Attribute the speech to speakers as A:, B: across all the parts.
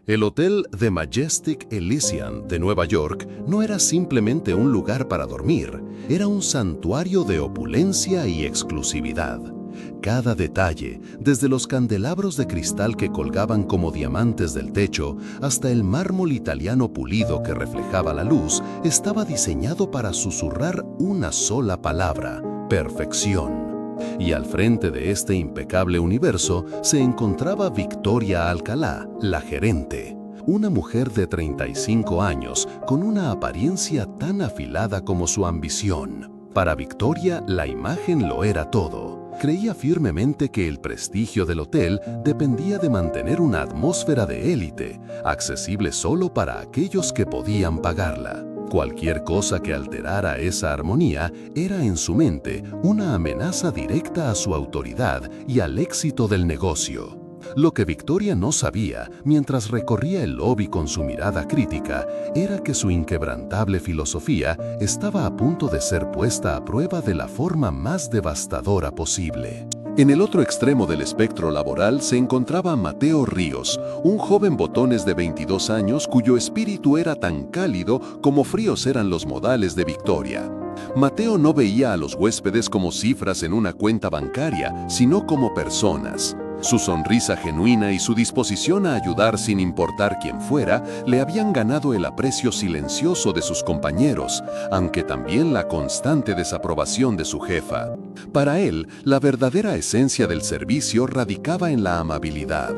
A: El hotel The Majestic Elysian de Nueva York no era simplemente un lugar para dormir, era un santuario de opulencia y exclusividad. Cada detalle, desde los candelabros de cristal que colgaban como diamantes del techo hasta el mármol italiano pulido que reflejaba la luz, estaba diseñado para susurrar una sola palabra: perfección. Y al frente de este impecable universo se encontraba Victoria Alcalá, la gerente. Una mujer de 35 años con una apariencia tan afilada como su ambición. Para Victoria, la imagen lo era todo. Creía firmemente que el prestigio del hotel dependía de mantener una atmósfera de élite, accesible solo para aquellos que podían pagarla. Cualquier cosa que alterara esa armonía era en su mente una amenaza directa a su autoridad y al éxito del negocio. Lo que Victoria no sabía, mientras recorría el lobby con su mirada crítica, era que su inquebrantable filosofía estaba a punto de ser puesta a prueba de la forma más devastadora posible. En el otro extremo del espectro laboral se encontraba Mateo Ríos, un joven botones de 22 años cuyo espíritu era tan cálido como fríos eran los modales de Victoria. Mateo no veía a los huéspedes como cifras en una cuenta bancaria, sino como personas. Su sonrisa genuina y su disposición a ayudar sin importar quién fuera le habían ganado el aprecio silencioso de sus compañeros, aunque también la constante desaprobación de su jefa. Para él, la verdadera esencia del servicio radicaba en la amabilidad.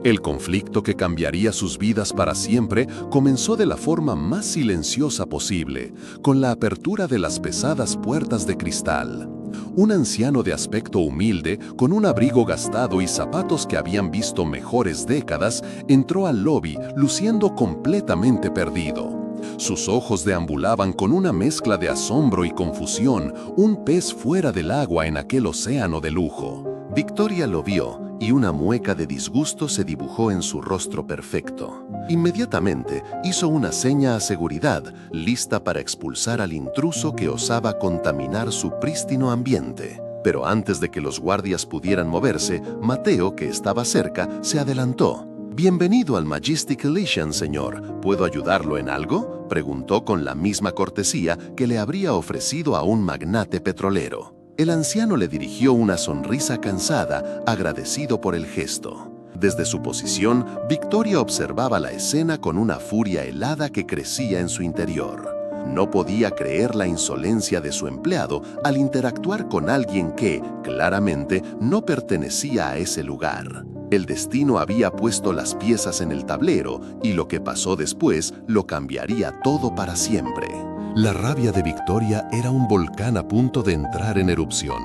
A: El conflicto que cambiaría sus vidas para siempre comenzó de la forma más silenciosa posible, con la apertura de las pesadas puertas de cristal. Un anciano de aspecto humilde, con un abrigo gastado y zapatos que habían visto mejores décadas, entró al lobby luciendo completamente perdido. Sus ojos deambulaban con una mezcla de asombro y confusión, un pez fuera del agua en aquel océano de lujo. Victoria lo vio y una mueca de disgusto se dibujó en su rostro perfecto. Inmediatamente hizo una seña a seguridad, lista para expulsar al intruso que osaba contaminar su prístino ambiente. Pero antes de que los guardias pudieran moverse, Mateo, que estaba cerca, se adelantó. «Bienvenido al Majestic Elysian, señor. ¿Puedo ayudarlo en algo?», preguntó con la misma cortesía que le habría ofrecido a un magnate petrolero. El anciano le dirigió una sonrisa cansada, agradecido por el gesto. Desde su posición, Victoria observaba la escena con una furia helada que crecía en su interior. No podía creer la insolencia de su empleado al interactuar con alguien que, claramente, no pertenecía a ese lugar. El destino había puesto las piezas en el tablero y lo que pasó después lo cambiaría todo para siempre. La rabia de Victoria era un volcán a punto de entrar en erupción.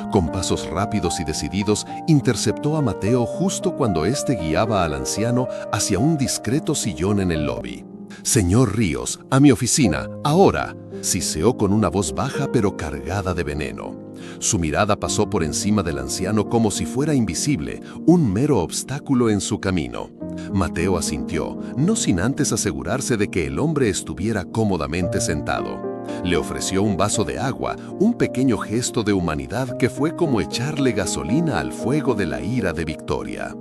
A: Con pasos rápidos y decididos, interceptó a Mateo justo cuando éste guiaba al anciano hacia un discreto sillón en el lobby. «Señor Ríos, a mi oficina, ahora», siseó con una voz baja pero cargada de veneno. Su mirada pasó por encima del anciano como si fuera invisible, un mero obstáculo en su camino. Mateo asintió, no sin antes asegurarse de que el hombre estuviera cómodamente sentado. Le ofreció un vaso de agua, un pequeño gesto de humanidad que fue como echarle gasolina al fuego de la ira de Victoria.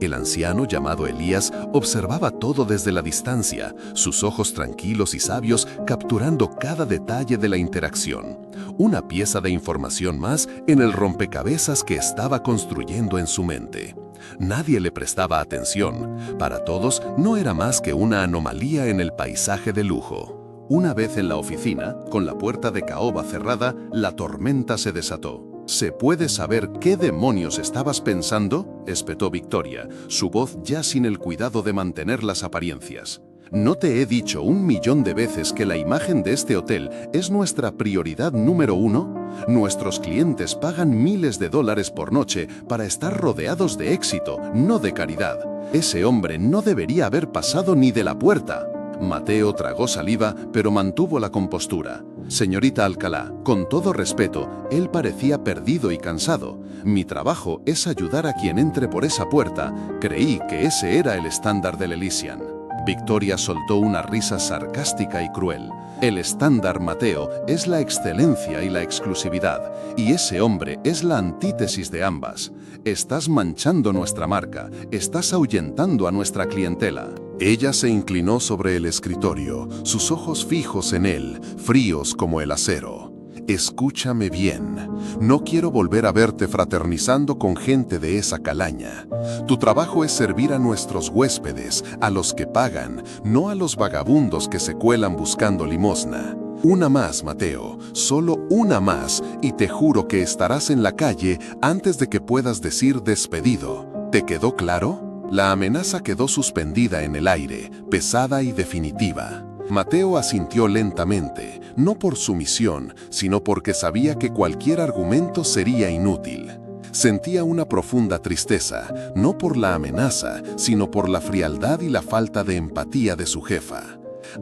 A: El anciano, llamado Elías, observaba todo desde la distancia, sus ojos tranquilos y sabios capturando cada detalle de la interacción. Una pieza de información más en el rompecabezas que estaba construyendo en su mente. Nadie le prestaba atención. Para todos, no era más que una anomalía en el paisaje de lujo. Una vez en la oficina, con la puerta de caoba cerrada, la tormenta se desató. «¿Se puede saber qué demonios estabas pensando?», espetó Victoria, su voz ya sin el cuidado de mantener las apariencias. «¿No te he dicho 1.000.000 de veces que la imagen de este hotel es nuestra prioridad número 1? Nuestros clientes pagan miles de dólares por noche para estar rodeados de éxito, no de caridad. Ese hombre no debería haber pasado ni de la puerta». Mateo tragó saliva, pero mantuvo la compostura. «Señorita Alcalá, con todo respeto, él parecía perdido y cansado. Mi trabajo es ayudar a quien entre por esa puerta. Creí que ese era el estándar del Elysian». Victoria soltó una risa sarcástica y cruel. «El estándar, Mateo, es la excelencia y la exclusividad, y ese hombre es la antítesis de ambas. Estás manchando nuestra marca, estás ahuyentando a nuestra clientela». Ella se inclinó sobre el escritorio, sus ojos fijos en él, fríos como el acero. Escúchame bien, no quiero volver a verte fraternizando con gente de esa calaña. Tu trabajo es servir a nuestros huéspedes, a los que pagan, no a los vagabundos que se cuelan buscando limosna. Una más, Mateo, solo una más, y te juro que estarás en la calle antes de que puedas decir despedido. ¿Te quedó claro? La amenaza quedó suspendida en el aire, pesada y definitiva. Mateo asintió lentamente, no por sumisión, sino porque sabía que cualquier argumento sería inútil. Sentía una profunda tristeza, no por la amenaza, sino por la frialdad y la falta de empatía de su jefa.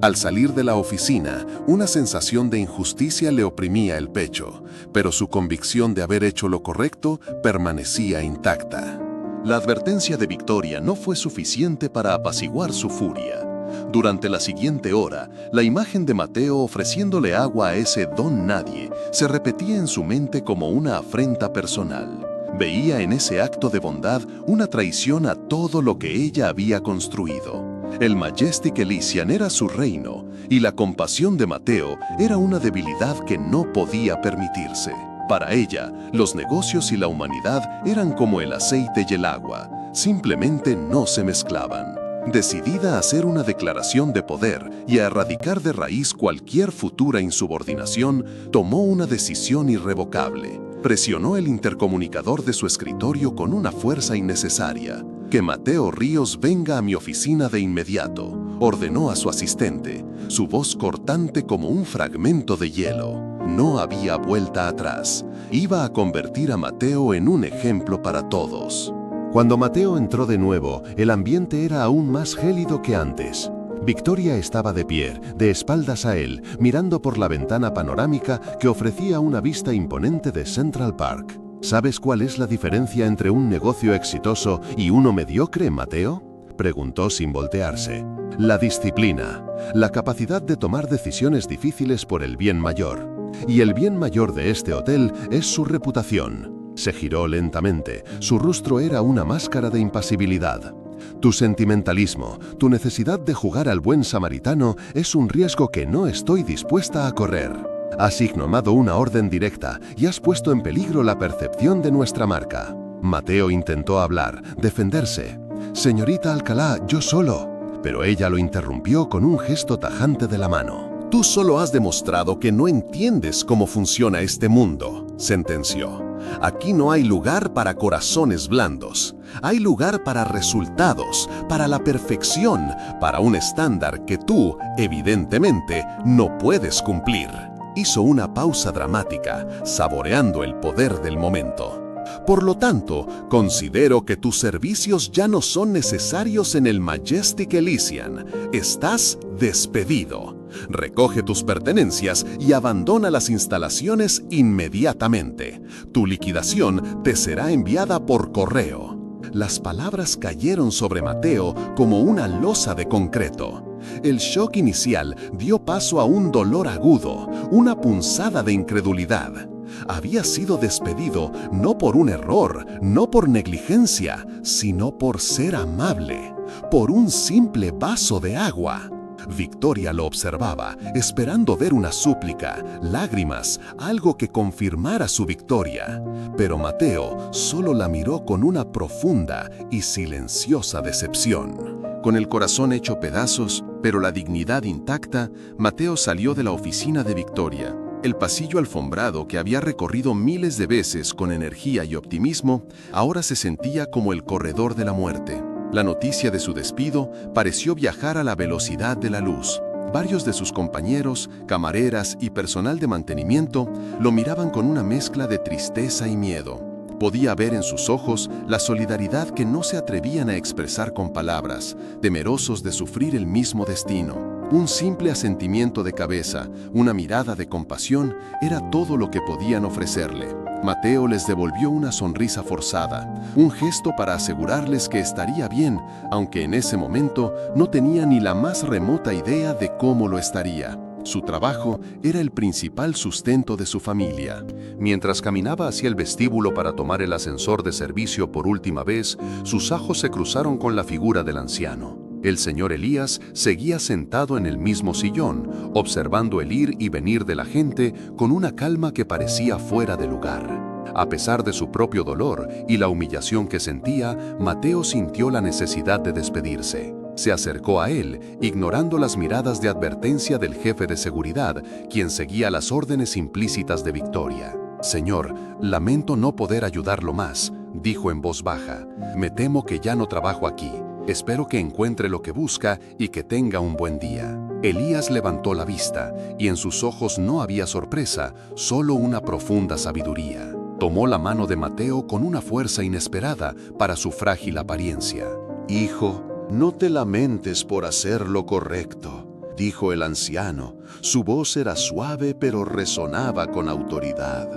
A: Al salir de la oficina, una sensación de injusticia le oprimía el pecho, pero su convicción de haber hecho lo correcto permanecía intacta. La advertencia de Victoria no fue suficiente para apaciguar su furia. Durante la siguiente hora, la imagen de Mateo ofreciéndole agua a ese don nadie se repetía en su mente como una afrenta personal. Veía en ese acto de bondad una traición a todo lo que ella había construido. El Majestic Elysian era su reino, y la compasión de Mateo era una debilidad que no podía permitirse. Para ella, los negocios y la humanidad eran como el aceite y el agua, simplemente no se mezclaban. Decidida a hacer una declaración de poder y a erradicar de raíz cualquier futura insubordinación, tomó una decisión irrevocable. Presionó el intercomunicador de su escritorio con una fuerza innecesaria. «Que Mateo Ríos venga a mi oficina de inmediato», ordenó a su asistente, su voz cortante como un fragmento de hielo. No había vuelta atrás. Iba a convertir a Mateo en un ejemplo para todos. Cuando Mateo entró de nuevo, el ambiente era aún más gélido que antes. Victoria estaba de pie, de espaldas a él, mirando por la ventana panorámica que ofrecía una vista imponente de Central Park. ¿Sabes cuál es la diferencia entre un negocio exitoso y uno mediocre, Mateo?, preguntó sin voltearse. La disciplina, la capacidad de tomar decisiones difíciles por el bien mayor. Y el bien mayor de este hotel es su reputación. Se giró lentamente, su rostro era una máscara de impasibilidad. Tu sentimentalismo, tu necesidad de jugar al buen samaritano es un riesgo que no estoy dispuesta a correr. Has ignorado una orden directa y has puesto en peligro la percepción de nuestra marca. Mateo intentó hablar, defenderse. Señorita Alcalá, yo solo. Pero ella lo interrumpió con un gesto tajante de la mano. Tú solo has demostrado que no entiendes cómo funciona este mundo, sentenció. Aquí no hay lugar para corazones blandos. Hay lugar para resultados, para la perfección, para un estándar que tú, evidentemente, no puedes cumplir. Hizo una pausa dramática, saboreando el poder del momento. Por lo tanto, considero que tus servicios ya no son necesarios en el Majestic Elysian. Estás despedido. Recoge tus pertenencias y abandona las instalaciones inmediatamente. Tu liquidación te será enviada por correo. Las palabras cayeron sobre Mateo como una losa de concreto. El shock inicial dio paso a un dolor agudo, una punzada de incredulidad. Había sido despedido no por un error, no por negligencia, sino por ser amable, por un simple vaso de agua. Victoria lo observaba, esperando ver una súplica, lágrimas, algo que confirmara su victoria. Pero Mateo solo la miró con una profunda y silenciosa decepción. Con el corazón hecho pedazos, pero la dignidad intacta, Mateo salió de la oficina de Victoria. El pasillo alfombrado que había recorrido miles de veces con energía y optimismo, ahora se sentía como el corredor de la muerte. La noticia de su despido pareció viajar a la velocidad de la luz. Varios de sus compañeros, camareras y personal de mantenimiento lo miraban con una mezcla de tristeza y miedo. Podía ver en sus ojos la solidaridad que no se atrevían a expresar con palabras, temerosos de sufrir el mismo destino. Un simple asentimiento de cabeza, una mirada de compasión, era todo lo que podían ofrecerle. Mateo les devolvió una sonrisa forzada, un gesto para asegurarles que estaría bien, aunque en ese momento no tenía ni la más remota idea de cómo lo estaría. Su trabajo era el principal sustento de su familia. Mientras caminaba hacia el vestíbulo para tomar el ascensor de servicio por última vez, sus ojos se cruzaron con la figura del anciano. El señor Elías seguía sentado en el mismo sillón, observando el ir y venir de la gente con una calma que parecía fuera de lugar. A pesar de su propio dolor y la humillación que sentía, Mateo sintió la necesidad de despedirse. Se acercó a él, ignorando las miradas de advertencia del jefe de seguridad, quien seguía las órdenes implícitas de Victoria. «Señor, lamento no poder ayudarlo más», dijo en voz baja. «Me temo que ya no trabajo aquí. Espero que encuentre lo que busca y que tenga un buen día». Elías levantó la vista, y en sus ojos no había sorpresa, solo una profunda sabiduría. Tomó la mano de Mateo con una fuerza inesperada para su frágil apariencia. «Hijo, no te lamentes por hacer lo correcto», dijo el anciano. Su voz era suave pero resonaba con autoridad.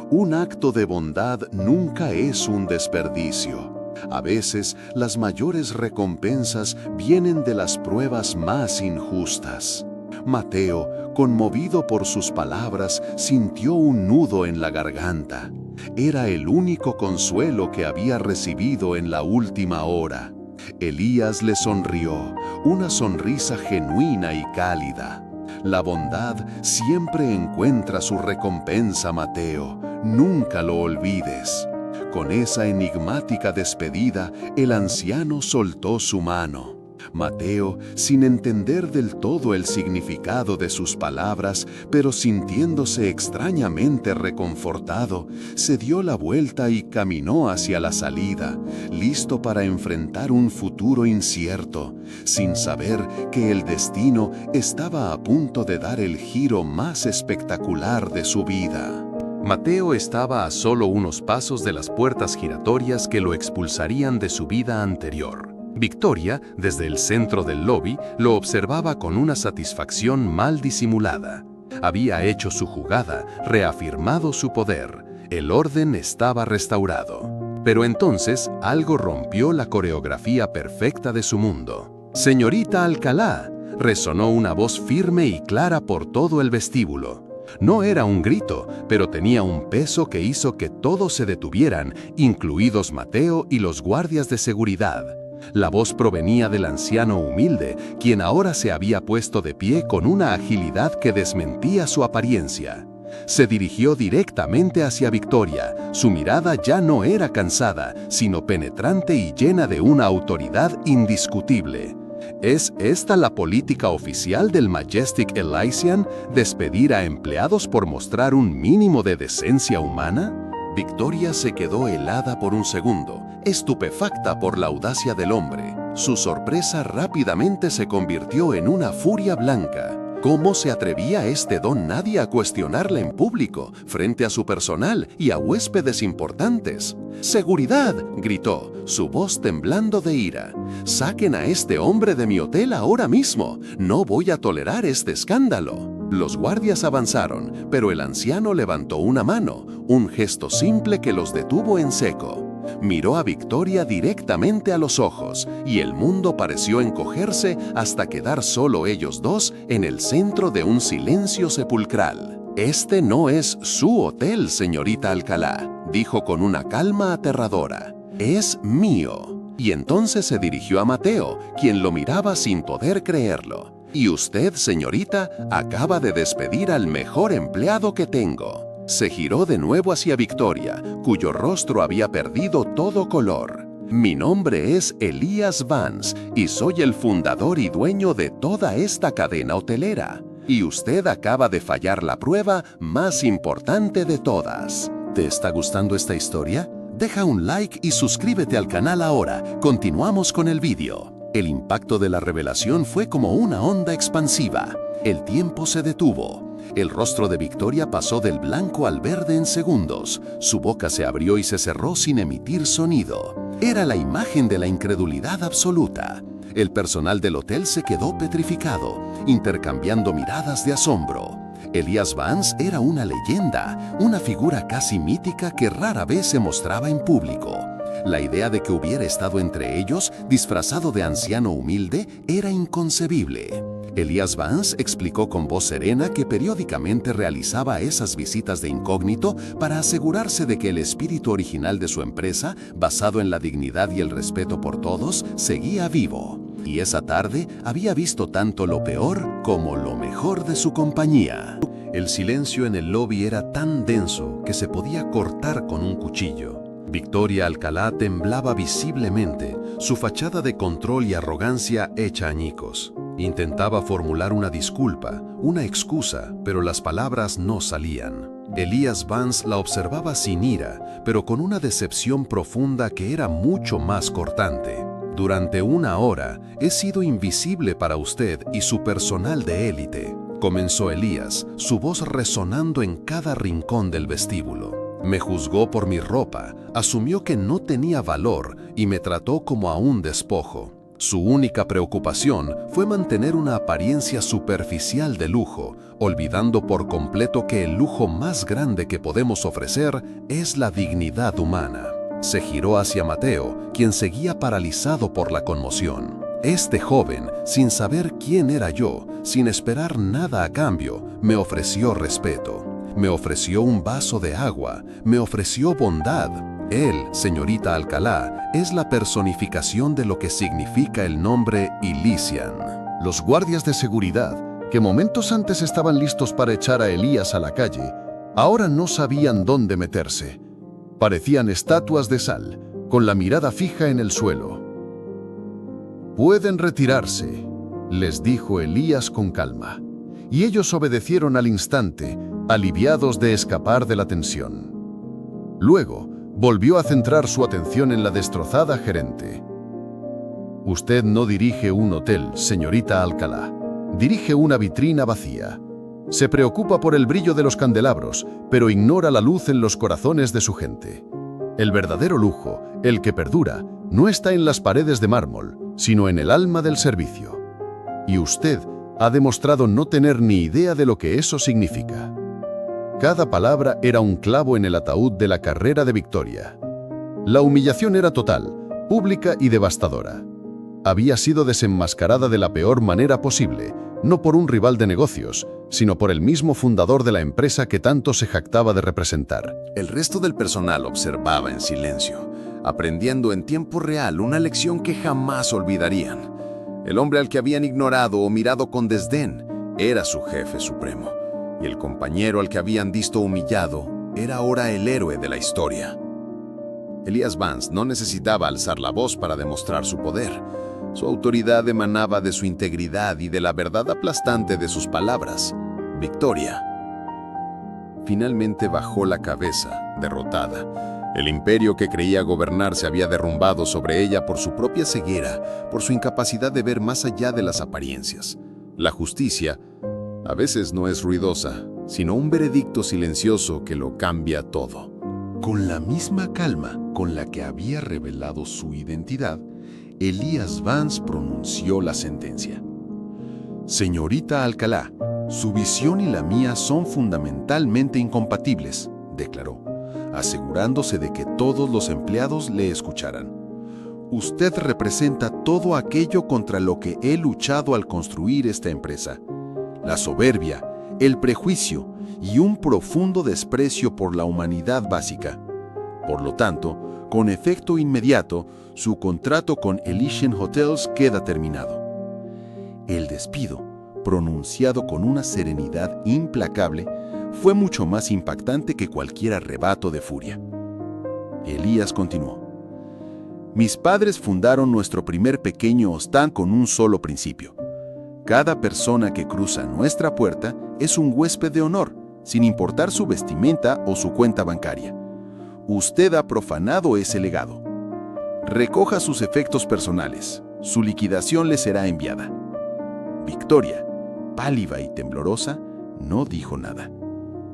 A: «Un acto de bondad nunca es un desperdicio. A veces, las mayores recompensas vienen de las pruebas más injustas». Mateo, conmovido por sus palabras, sintió un nudo en la garganta. Era el único consuelo que había recibido en la última hora. Elías le sonrió, una sonrisa genuina y cálida. «La bondad siempre encuentra su recompensa, Mateo. Nunca lo olvides». Con esa enigmática despedida, el anciano soltó su mano. Mateo, sin entender del todo el significado de sus palabras, pero sintiéndose extrañamente reconfortado, se dio la vuelta y caminó hacia la salida, listo para enfrentar un futuro incierto, sin saber que el destino estaba a punto de dar el giro más espectacular de su vida. Mateo estaba a solo unos pasos de las puertas giratorias que lo expulsarían de su vida anterior. Victoria, desde el centro del lobby, lo observaba con una satisfacción mal disimulada. Había hecho su jugada, reafirmado su poder. El orden estaba restaurado. Pero entonces algo rompió la coreografía perfecta de su mundo. «Señorita Alcalá», resonó una voz firme y clara por todo el vestíbulo. No era un grito, pero tenía un peso que hizo que todos se detuvieran, incluidos Mateo y los guardias de seguridad. La voz provenía del anciano humilde, quien ahora se había puesto de pie con una agilidad que desmentía su apariencia. Se dirigió directamente hacia Victoria. Su mirada ya no era cansada, sino penetrante y llena de una autoridad indiscutible. ¿Es esta la política oficial del Majestic Elysian? ¿Despedir a empleados por mostrar un mínimo de decencia humana? Victoria se quedó helada por un segundo, estupefacta por la audacia del hombre. Su sorpresa rápidamente se convirtió en una furia blanca. ¿Cómo se atrevía este don nadie a cuestionarle en público, frente a su personal y a huéspedes importantes? «¡Seguridad!», gritó, su voz temblando de ira. «¡Saquen a este hombre de mi hotel ahora mismo! No voy a tolerar este escándalo». Los guardias avanzaron, pero el anciano levantó una mano, un gesto simple que los detuvo en seco. Miró a Victoria directamente a los ojos, y el mundo pareció encogerse hasta quedar solo ellos dos en el centro de un silencio sepulcral. «Este no es su hotel, señorita Alcalá», dijo con una calma aterradora. «Es mío». Y entonces se dirigió a Mateo, quien lo miraba sin poder creerlo. «Y usted, señorita, acaba de despedir al mejor empleado que tengo». Se giró de nuevo hacia Victoria, cuyo rostro había perdido todo color. «Mi nombre es Elías Vance y soy el fundador y dueño de toda esta cadena hotelera. Y usted acaba de fallar la prueba más importante de todas». ¿Te está gustando esta historia? Deja un like y suscríbete al canal ahora. Continuamos con el vídeo. El impacto de la revelación fue como una onda expansiva. El tiempo se detuvo. El rostro de Victoria pasó del blanco al verde en segundos. Su boca se abrió y se cerró sin emitir sonido. Era la imagen de la incredulidad absoluta. El personal del hotel se quedó petrificado, intercambiando miradas de asombro. Elías Vance era una leyenda, una figura casi mítica que rara vez se mostraba en público. La idea de que hubiera estado entre ellos, disfrazado de anciano humilde, era inconcebible. Elías Vance explicó con voz serena que periódicamente realizaba esas visitas de incógnito para asegurarse de que el espíritu original de su empresa, basado en la dignidad y el respeto por todos, seguía vivo. y esa tarde había visto tanto lo peor como lo mejor de su compañía. El silencio en el lobby era tan denso que se podía cortar con un cuchillo. Victoria Alcalá temblaba visiblemente, su fachada de control y arrogancia hecha añicos. Intentaba formular una disculpa, una excusa, pero las palabras no salían. Elías Vance la observaba sin ira, pero con una decepción profunda que era mucho más cortante. Durante 1 hora he sido invisible para usted y su personal de élite, comenzó Elías, su voz resonando en cada rincón del vestíbulo. Me juzgó por mi ropa, asumió que no tenía valor y me trató como a un despojo. Su única preocupación fue mantener una apariencia superficial de lujo, olvidando por completo que el lujo más grande que podemos ofrecer es la dignidad humana. Se giró hacia Mateo, quien seguía paralizado por la conmoción. Este joven, sin saber quién era yo, sin esperar nada a cambio, me ofreció respeto. Me ofreció un vaso de agua, me ofreció bondad. Él, señorita Alcalá, es la personificación de lo que significa el nombre Elysian. Los guardias de seguridad, que momentos antes estaban listos para echar a Elías a la calle, ahora no sabían dónde meterse. Parecían estatuas de sal, con la mirada fija en el suelo. «Pueden retirarse», les dijo Elías con calma, y ellos obedecieron al instante, aliviados de escapar de la tensión. Luego, volvió a centrar su atención en la destrozada gerente. «Usted no dirige un hotel, señorita Alcalá. Dirige una vitrina vacía. Se preocupa por el brillo de los candelabros, pero ignora la luz en los corazones de su gente. El verdadero lujo, el que perdura, no está en las paredes de mármol, sino en el alma del servicio. Y usted ha demostrado no tener ni idea de lo que eso significa». Cada palabra era un clavo en el ataúd de la carrera de Victoria. La humillación era total, pública y devastadora. Había sido desenmascarada de la peor manera posible, no por un rival de negocios, sino por el mismo fundador de la empresa que tanto se jactaba de representar.
B: El resto del personal observaba en silencio, aprendiendo en tiempo real una lección que jamás olvidarían. El hombre al que habían ignorado o mirado con desdén era su jefe supremo. Y el compañero al que habían visto humillado era ahora el héroe de la historia. Elías Vance no necesitaba alzar la voz para demostrar su poder. Su autoridad emanaba de su integridad y de la verdad aplastante de sus palabras. Victoria. Finalmente bajó la cabeza, derrotada. El imperio que creía gobernar se había derrumbado sobre ella por su propia ceguera, por su incapacidad de ver más allá de las apariencias. La justicia a veces no es ruidosa, sino un veredicto silencioso que lo cambia todo.
A: Con la misma calma con la que había revelado su identidad, Elías Vance pronunció la sentencia. «Señorita Alcalá, su visión y la mía son fundamentalmente incompatibles», declaró, asegurándose de que todos los empleados le escucharan. «Usted representa todo aquello contra lo que he luchado al construir esta empresa. La soberbia, el prejuicio y un profundo desprecio por la humanidad básica. Por lo tanto, con efecto inmediato, su contrato con Elysian Hotels queda terminado». El despido, pronunciado con una serenidad implacable, fue mucho más impactante que cualquier arrebato de furia. Elías continuó. «Mis padres fundaron nuestro primer pequeño hostal con un solo principio. Cada persona que cruza nuestra puerta es un huésped de honor, sin importar su vestimenta o su cuenta bancaria. Usted ha profanado ese legado. Recoja sus efectos personales. Su liquidación le será enviada». Victoria, pálida y temblorosa, no dijo nada.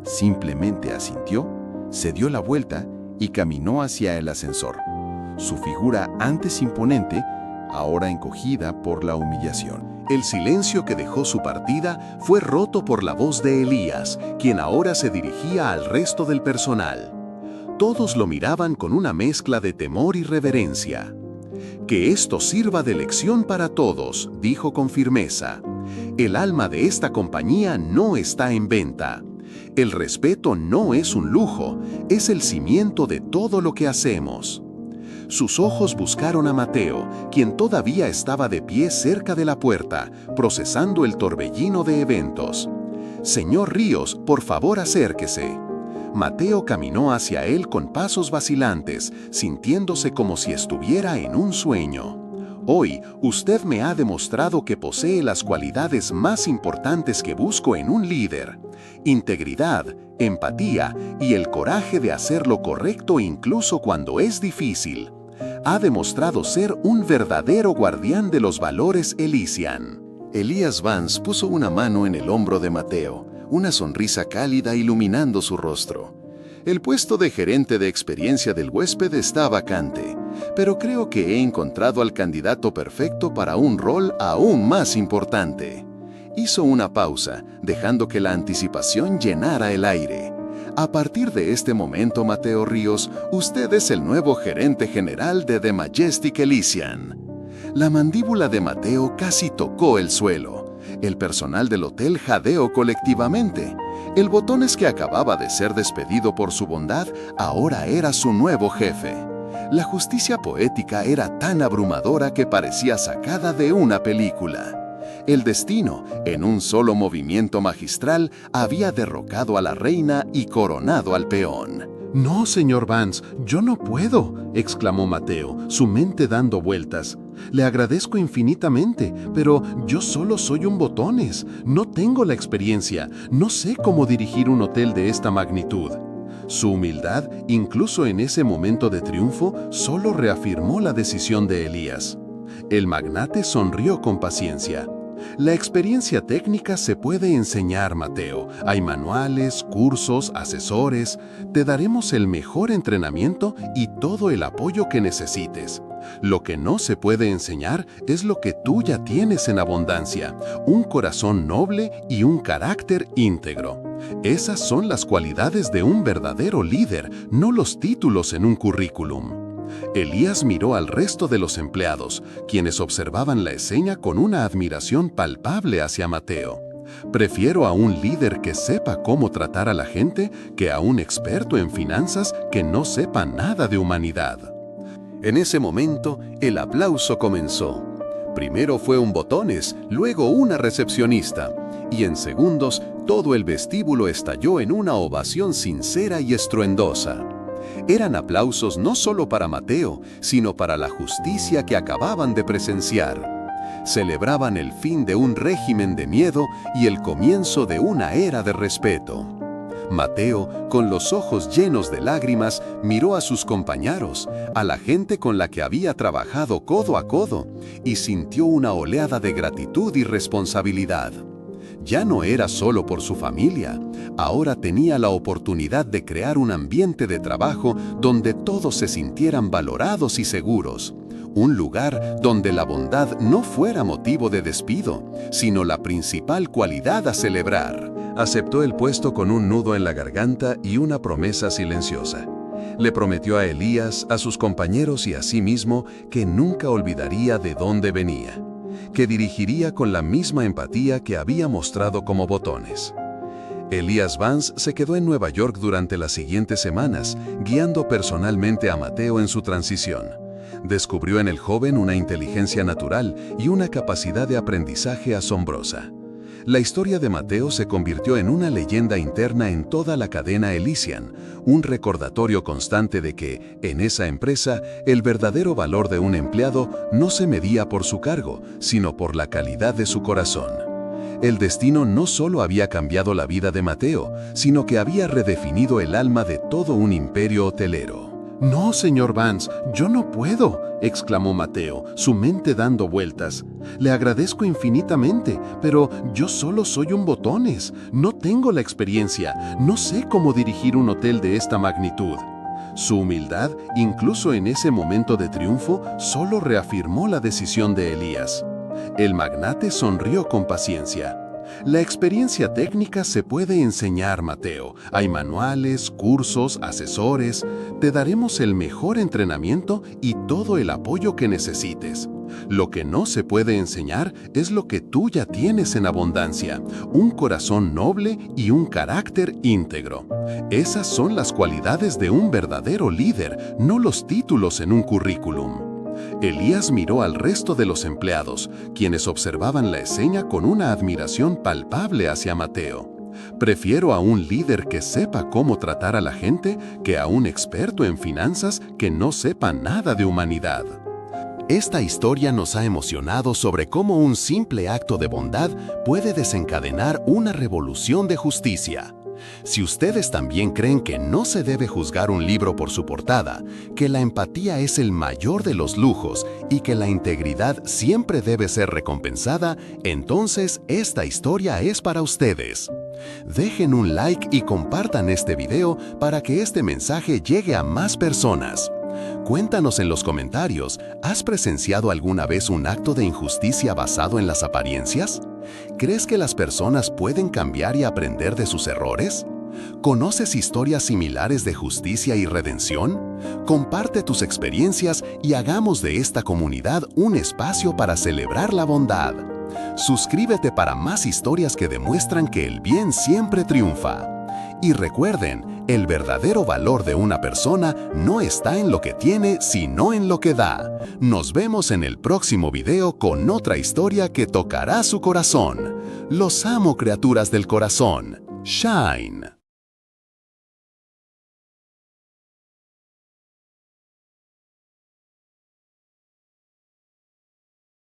A: Simplemente asintió, se dio la vuelta y caminó hacia el ascensor. Su figura antes imponente, ahora encogida por la humillación. El silencio que dejó su partida fue roto por la voz de Elías, quien ahora se dirigía al resto del personal. Todos lo miraban con una mezcla de temor y reverencia. «Que esto sirva de lección para todos», dijo con firmeza. «El alma de esta compañía no está en venta. El respeto no es un lujo, es el cimiento de todo lo que hacemos. Sus ojos buscaron a Mateo, quien todavía estaba de pie cerca de la puerta, procesando el torbellino de eventos. «Señor Ríos, por favor acérquese». Mateo caminó hacia él con pasos vacilantes, sintiéndose como si estuviera en un sueño. «Hoy, usted me ha demostrado que posee las cualidades más importantes que busco en un líder: integridad, empatía y el coraje de hacer lo correcto incluso cuando es difícil. Ha demostrado ser un verdadero guardián de los valores Elysian».
C: Elías Vance puso una mano en el hombro de Mateo, una sonrisa cálida iluminando su rostro. El puesto de gerente de experiencia del huésped está vacante, pero creo que he encontrado al candidato perfecto para un rol aún más importante. Hizo una pausa, dejando que la anticipación llenara el aire. A partir de este momento, Mateo Ríos, usted es el nuevo gerente general de The Majestic Elysian. La mandíbula de Mateo casi tocó el suelo. El personal del hotel jadeó colectivamente. El Botones, que acababa de ser despedido por su bondad, ahora era su nuevo jefe. La justicia poética era tan abrumadora que parecía sacada de una película. El destino, en un solo movimiento magistral, había derrocado a la reina y coronado al peón.
A: «No, señor Vance, yo no puedo», exclamó Mateo, su mente dando vueltas. «Le agradezco infinitamente, pero yo solo soy un Botones. No tengo la experiencia, no sé cómo dirigir un hotel de esta magnitud». Su humildad, incluso en ese momento de triunfo, solo reafirmó la decisión de Elías. El magnate sonrió con paciencia. «La experiencia técnica se puede enseñar, Mateo. Hay manuales, cursos, asesores. Te daremos el mejor entrenamiento y todo el apoyo que necesites. Lo que no se puede enseñar es lo que tú ya tienes en abundancia: un corazón noble y un carácter íntegro. Esas son las cualidades de un verdadero líder, no los títulos en un currículum». Elías miró al resto de los empleados, quienes observaban la escena con una admiración palpable hacia Mateo. «Prefiero a un líder que sepa cómo tratar a la gente que a un experto en finanzas que no sepa nada de humanidad».
C: En ese momento, el aplauso comenzó. Primero fue un Botones, luego una recepcionista, y en segundos todo el vestíbulo estalló en una ovación sincera y estruendosa. Eran aplausos no solo para Mateo, sino para la justicia que acababan de presenciar. Celebraban el fin de un régimen de miedo y el comienzo de una era de respeto. Mateo, con los ojos llenos de lágrimas, miró a sus compañeros, a la gente con la que había trabajado codo a codo, y sintió una oleada de gratitud y responsabilidad. Ya no era solo por su familia, ahora tenía la oportunidad de crear un ambiente de trabajo donde todos se sintieran valorados y seguros. Un lugar donde la bondad no fuera motivo de despido, sino la principal cualidad a celebrar. Aceptó el puesto con un nudo en la garganta y una promesa silenciosa. Le prometió a Elías, a sus compañeros y a sí mismo que nunca olvidaría de dónde venía, que dirigiría con la misma empatía que había mostrado como Botones. Elías Vance se quedó en Nueva York durante las siguientes semanas, guiando personalmente a Mateo en su transición. Descubrió en el joven una inteligencia natural y una capacidad de aprendizaje asombrosa. La historia de Mateo se convirtió en una leyenda interna en toda la cadena Elysian, un recordatorio constante de que, en esa empresa, el verdadero valor de un empleado no se medía por su cargo, sino por la calidad de su corazón. El destino no solo había cambiado la vida de Mateo, sino que había redefinido el alma de todo un imperio hotelero.
A: «No, señor Vance, yo no puedo», exclamó Mateo, su mente dando vueltas. «Le agradezco infinitamente, pero yo solo soy un Botones. No tengo la experiencia, no sé cómo dirigir un hotel de esta magnitud». Su humildad, incluso en ese momento de triunfo, solo reafirmó la decisión de Elías. El magnate sonrió con paciencia. «La experiencia técnica se puede enseñar, Mateo. Hay manuales, cursos, asesores. Te daremos el mejor entrenamiento y todo el apoyo que necesites.
C: Lo que no se puede enseñar es lo que tú ya tienes en abundancia, un corazón noble y un carácter íntegro. Esas son las cualidades de un verdadero líder, no los títulos en un currículum. Elías miró al resto de los empleados, quienes observaban la escena con una admiración palpable hacia Mateo. Prefiero a un líder que sepa cómo tratar a la gente que a un experto en finanzas que no sepa nada de humanidad.
A: Esta historia nos ha emocionado sobre cómo un simple acto de bondad puede desencadenar una revolución de justicia. Si ustedes también creen que no se debe juzgar un libro por su portada, que la empatía es el mayor de los lujos y que la integridad siempre debe ser recompensada, entonces esta historia es para ustedes. Dejen un like y compartan este video para que este mensaje llegue a más personas. Cuéntanos en los comentarios, ¿has presenciado alguna vez un acto de injusticia basado en las apariencias? ¿Crees que las personas pueden cambiar y aprender de sus errores? ¿Conoces historias similares de justicia y redención? Comparte tus experiencias y hagamos de esta comunidad un espacio para celebrar la bondad. Suscríbete para más historias que demuestran que el bien siempre triunfa. Y recuerden, el verdadero valor de una persona no está en lo que tiene, sino en lo que da. Nos vemos en el próximo video con otra historia que tocará su corazón. Los amo, criaturas del corazón. Shine.